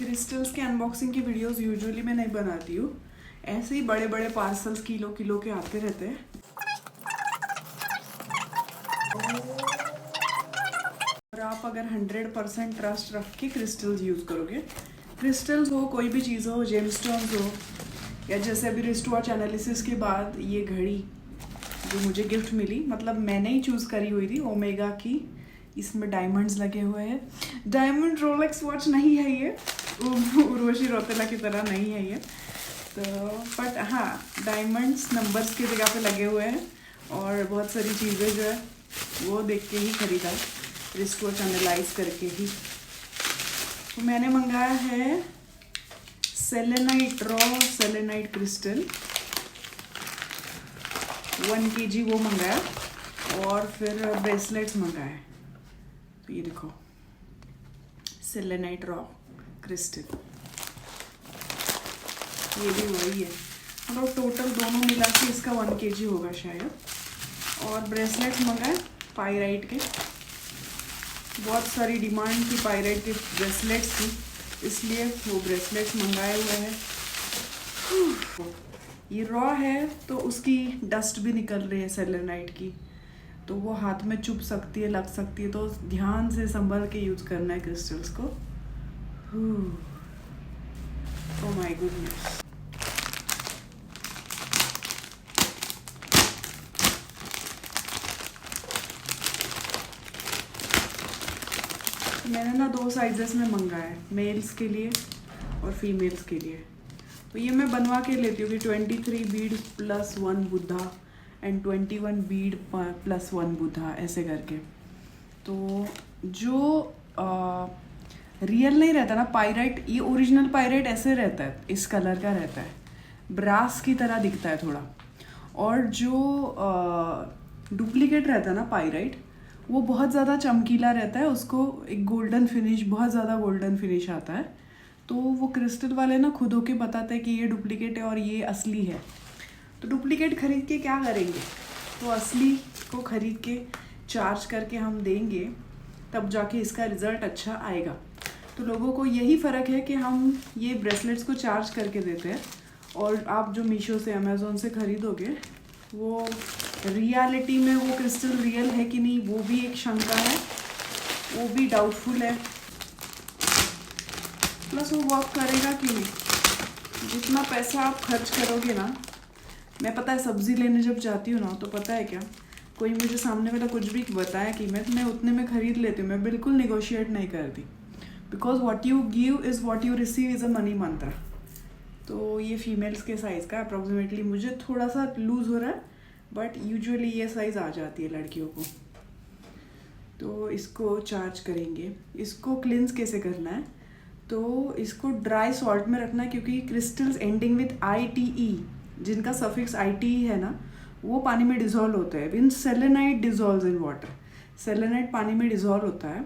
Crystals के unboxing की videos usually मैं नहीं बनाती हूँ। ऐसे ही बड़े बड़े पार्सल्स किलो किलो के आते रहते हैं। और आप अगर 100% ट्रस्ट रख के क्रिस्टल्स यूज़ करोगे, क्रिस्टल्स हो, कोई भी चीज़ हो, जेमस्टोन्स हो, या जैसे अभी रिस्ट वॉच एनालिसिस के बाद ये घड़ी जो मुझे गिफ्ट मिली, मतलब मैंने ही चूज़ करी हुई थी, ओमेगा की। इसमें डायमंड्स लगे हुए हैं। डायमंड रोलेक्स वॉच नहीं है ये, उर्वशी रौतेला की तरह नहीं है ये तो, बट हाँ डायमंड्स नंबर्स की जगह पे लगे हुए हैं। और बहुत सारी चीज़ें जो है वो देख के ही खरीदा, रिस्ट वॉच एनालाइज करके ही। तो मैंने मंगाया है selenite raw selenite crystal 1 kg वो मंगाया, और फिर ब्रेसलेट्स मंगाए। तो ये देखो सेलेनाइट रॉ क्रिस्टल, ये भी वही है, मतलब टोटल दोनों मिला के इसका 1 kg होगा शायद। और ब्रेसलेट्स मंगाए पायराइट के, बहुत सारी डिमांड थी पायराइट के ब्रेसलेट्स की, इसलिए वो ब्रेसलेट्स मंगाए हुए हैं। ये रॉ है तो उसकी डस्ट भी निकल रही है सेलेनाइट की, तो वो हाथ में चुभ सकती है, लग सकती है, तो ध्यान से संभल के यूज़ करना है क्रिस्टल्स को। Oh my goodness. मैंने ना 2 साइजेस में मंगाया है, मेल्स के लिए और फीमेल्स के लिए। तो ये मैं बनवा के लेती हूँ कि 23 Beed plus 1 Buddha and 21 Beed plus 1 Buddha, ऐसे करके। तो जो रियल नहीं रहता ना पायराइट, ये ओरिजिनल पायराइट ऐसे रहता है, इस कलर का रहता है, ब्रास की तरह दिखता है थोड़ा। और जो डुप्लीकेट रहता है ना पायराइट, वो बहुत ज़्यादा चमकीला रहता है, उसको एक गोल्डन फिनिश, बहुत ज़्यादा गोल्डन फिनिश आता है। तो वो क्रिस्टल वाले ना खुद होके बताते हैं कि ये डुप्लीकेट है और ये असली है। तो डुप्लीकेट खरीद के क्या करेंगे, तो असली को खरीद के चार्ज करके हम देंगे, तब जाके इसका रिज़ल्ट अच्छा आएगा। तो लोगों को यही फ़र्क है कि हम ये ब्रेसलेट्स को चार्ज करके देते हैं, और आप जो मीशो से अमेज़ोन से ख़रीदोगे, वो रियलिटी में वो क्रिस्टल रियल है कि नहीं, वो भी एक शंका है, वो भी डाउटफुल है। प्लस वो वर्क करेगा कि नहीं। जितना पैसा आप खर्च करोगे ना, मैं पता है सब्ज़ी लेने जब जाती हूँ ना, तो पता है क्या, कोई मुझे सामने वाला कुछ भी बताया कि मैं उतने में ख़रीद लेती हूँ, मैं बिल्कुल निगोशिएट नहीं करती, because what you give is what you receive is a money मंत्र। तो ये फीमेल्स के साइज़ का अप्रॉक्सीमेटली, मुझे थोड़ा सा लूज़ हो रहा है, बट यूजुअली ये साइज़ आ जाती है लड़कियों को। तो इसको चार्ज करेंगे। इसको क्लिनस कैसे करना है, तो इसको ड्राई सॉल्ट में रखना है, क्योंकि क्रिस्टल्स एंडिंग विथ ITE, जिनका सफिक्स ITE है ना, वो पानी में डिज़ोल्व होता है। Means selenite dissolves in water, selenite पानी में डिज़ोल्व होता है।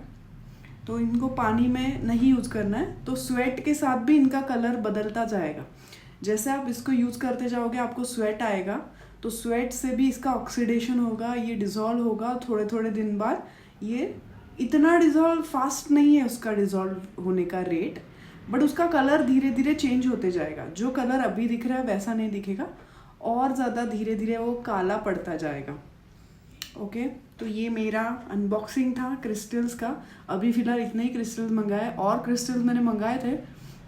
तो इनको पानी में नहीं यूज़ करना है। तो स्वेट के साथ भी इनका कलर बदलता जाएगा। जैसे आप इसको यूज़ करते जाओगे, आपको स्वेट आएगा, तो स्वेट से भी इसका ऑक्सीडेशन होगा, ये डिज़ोल्व होगा थोड़े थोड़े दिन बाद। ये इतना डिज़ोल्व फास्ट नहीं है उसका डिज़ोल्व होने का रेट, बट उसका कलर धीरे धीरे चेंज होते जाएगा। जो कलर अभी दिख रहा है वैसा नहीं दिखेगा, और ज़्यादा धीरे धीरे वो काला पड़ता जाएगा। ओके, तो ये मेरा अनबॉक्सिंग था क्रिस्टल्स का। अभी फ़िलहाल इतने ही क्रिस्टल्स मंगाए, और क्रिस्टल्स मैंने मंगाए थे,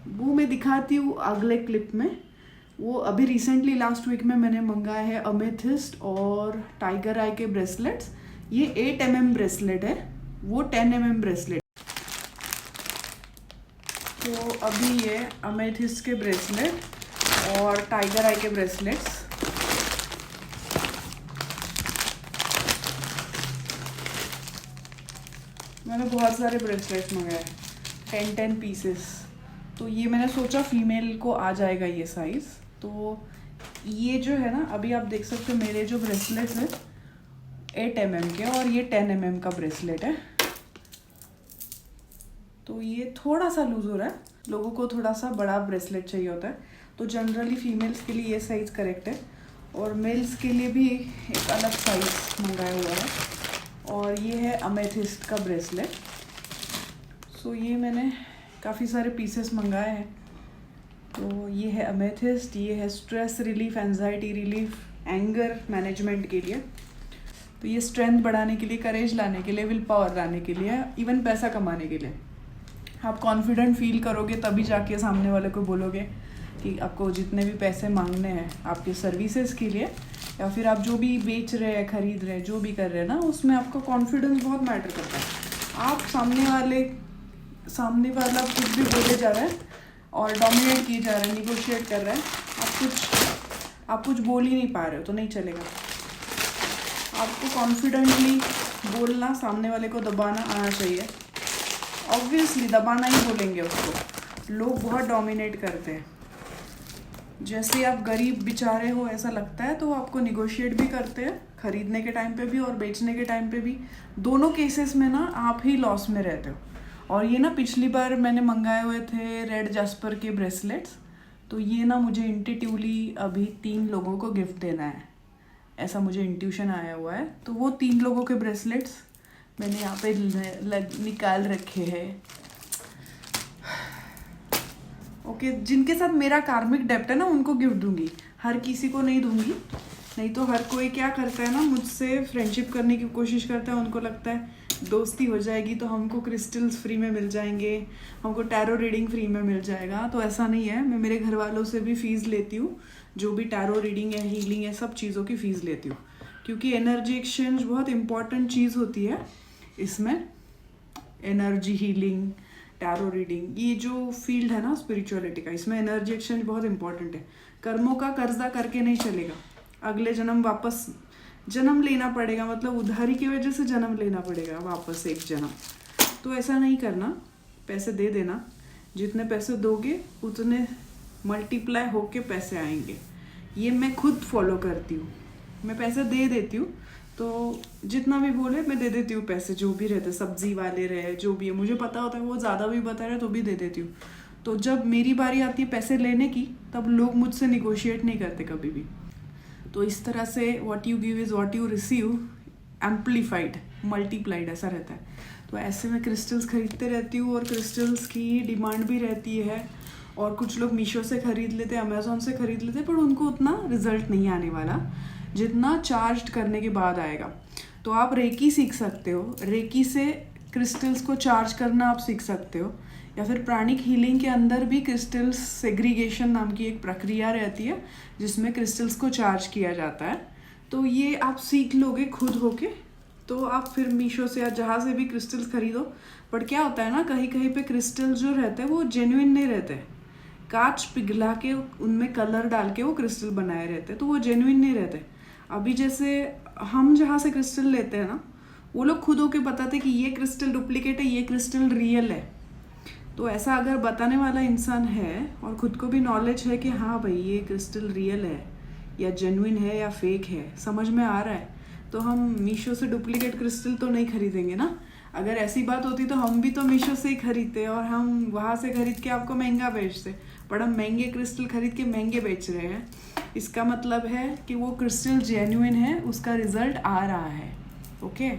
वो मैं दिखाती हूँ अगले क्लिप में। वो अभी रिसेंटली लास्ट वीक में मैंने मंगाया है अमेथिस्ट और टाइगर आई के ब्रेसलेट्स। ये 8 mm ब्रेसलेट है, वो 10 mm ब्रेसलेट। तो अभी ये अमेथिस्ट के ब्रेसलेट और टाइगर आई के ब्रेसलेट्स, मैंने बहुत सारे ब्रेसलेट्स मंगाए, 10 पीसेस। तो ये मैंने सोचा फीमेल को आ जाएगा ये साइज़। तो ये जो है ना, अभी आप देख सकते हो मेरे जो ब्रेसलेट्स हैं 8 mm के, और ये 10 mm का ब्रेसलेट है। तो ये थोड़ा सा लूज़ हो रहा है, लोगों को थोड़ा सा बड़ा ब्रेसलेट चाहिए होता है, तो जनरली फीमेल्स के लिए ये साइज़ करेक्ट है, और मेल्स के लिए भी एक अलग साइज़ मंगाया हुआ है। और ये है अमेथिस्ट का ब्रेसलेट। सो ये मैंने काफ़ी सारे पीसेस मंगाए हैं। तो ये है अमेथिस्ट, ये है stress relief, anxiety relief, anger management के लिए। तो ये स्ट्रेंथ बढ़ाने के लिए, करेज लाने के लिए, विल पावर लाने के लिए, इवन पैसा कमाने के लिए। आप कॉन्फिडेंट फील करोगे तभी जाके सामने वाले को बोलोगे कि आपको जितने भी पैसे मांगने हैं आपके सर्विसेज के लिए, या फिर आप जो भी बेच रहे हैं, खरीद रहे हैं, जो भी कर रहे हैं ना, उसमें आपका कॉन्फिडेंस बहुत मैटर करता है। आप सामने वाला कुछ भी बोले जा रहा है और डोमिनेट किए जा रहे हैं, निगोशिएट कर रहे हैं, आप कुछ बोल ही नहीं पा रहे हो तो नहीं चलेगा। आपको कॉन्फिडेंटली बोलना, सामने वाले को दबाना आना चाहिए। ऑब्वियसली दबाना ही बोलेंगे उसको, लोग बहुत डोमिनेट करते हैं। जैसे आप गरीब बेचारे हो ऐसा लगता है, तो आपको निगोशिएट भी करते हैं, खरीदने के टाइम पे भी और बेचने के टाइम पे भी। दोनों केसेस में ना आप ही लॉस में रहते हो। और ये ना पिछली बार मैंने मंगाए हुए थे रेड जैस्पर के ब्रेसलेट्स, तो ये ना मुझे इंट्यूटिवली अभी 3 लोगों को गिफ्ट देना है, ऐसा मुझे इंट्यूशन आया हुआ है। तो वो 3 लोगों के ब्रेसलेट्स मैंने यहाँ पे निकाल रखे हैं। ओके, जिनके साथ मेरा कार्मिक डेप्ट है ना, उनको गिफ्ट दूंगी, हर किसी को नहीं दूंगी। नहीं तो हर कोई क्या करता है ना, मुझसे फ्रेंडशिप करने की कोशिश करता है। उनको लगता है दोस्ती हो जाएगी तो हमको क्रिस्टल्स फ्री में मिल जाएंगे, हमको टैरो रीडिंग फ्री में मिल जाएगा। तो ऐसा नहीं है। मैं मेरे घर वालों से भी फीस लेती हूँ, जो भी टैरो रीडिंग है, हीलिंग है, सब चीज़ों की फ़ीस लेती हूँ, क्योंकि एनर्जी एक्सचेंज बहुत इंपॉर्टेंट चीज़ होती है इसमें। एनर्जी हीलिंग, टैरो रीडिंग, ये जो फील्ड है ना स्पिरिचुअलिटी का, इसमें एनर्जी एक्सचेंज बहुत इंपॉर्टेंट है। कर्मों का कर्जा करके नहीं चलेगा। अगले जन्म वापस जन्म लेना पड़ेगा, मतलब उधारी की वजह से जन्म लेना पड़ेगा वापस एक जन्म। तो ऐसा नहीं करना, पैसे दे देना, जितने पैसे दोगे उतने मल्टीप्लाई होके पैसे आएंगे। ये मैं खुद फॉलो करती हूँ। मैं पैसे दे देती हूँ, तो जितना भी बोले मैं दे देती हूँ पैसे, जो भी रहते, सब्जी वाले रहे, जो भी है, मुझे पता होता है वो ज़्यादा भी बता रहे तो भी दे देती हूँ। तो जब मेरी बारी आती है पैसे लेने की, तब लोग मुझसे निगोशिएट नहीं करते कभी भी। तो इस तरह से what you give is what you receive, amplified, multiplied, ऐसा रहता है। तो ऐसे में क्रिस्टल्स खरीदते रहती हूँ, और क्रिस्टल्स की डिमांड भी रहती है। और कुछ लोग मीशो से ख़रीद लेते, अमेज़ॉन से ख़रीद लेते, पर उनको उतना रिजल्ट नहीं आने वाला जितना चार्ज करने के बाद आएगा। तो आप रेकी सीख सकते हो, रेकी से क्रिस्टल्स को चार्ज करना आप सीख सकते हो। या फिर प्राणिक हीलिंग के अंदर भी क्रिस्टल्स सेग्रीगेशन नाम की एक प्रक्रिया रहती है, जिसमें क्रिस्टल्स को चार्ज किया जाता है। तो ये आप सीख लोगे खुद होके, तो आप फिर मीशो से या जहाँ से भी क्रिस्टल्स खरीदो। बट क्या होता है ना, कहीं कहीं पे क्रिस्टल जो रहते हैं वो जेन्युइन नहीं रहते, कांच पिघला के उनमें कलर डाल के वो क्रिस्टल बनाए रहते हैं, तो वो जेन्युइन नहीं रहते। अभी जैसे हम जहाँ से क्रिस्टल लेते हैं ना, वो लोग खुद होके बताते कि ये क्रिस्टल डुप्लीकेट है, ये क्रिस्टल रियल है। तो ऐसा अगर बताने वाला इंसान है और खुद को भी नॉलेज है कि हाँ भाई ये क्रिस्टल रियल है या जेन्युइन है या फेक है, समझ में आ रहा है, तो हम मीशो से डुप्लीकेट क्रिस्टल तो नहीं खरीदेंगे ना। अगर ऐसी बात होती तो हम भी तो मीशो से ही खरीदते और हम वहाँ से खरीद के आपको महंगा बेचते, पर हम महंगे क्रिस्टल खरीद के महंगे बेच रहे हैं। इसका मतलब है कि वो क्रिस्टल जेन्युइन है, उसका रिजल्ट आ रहा है। ओके।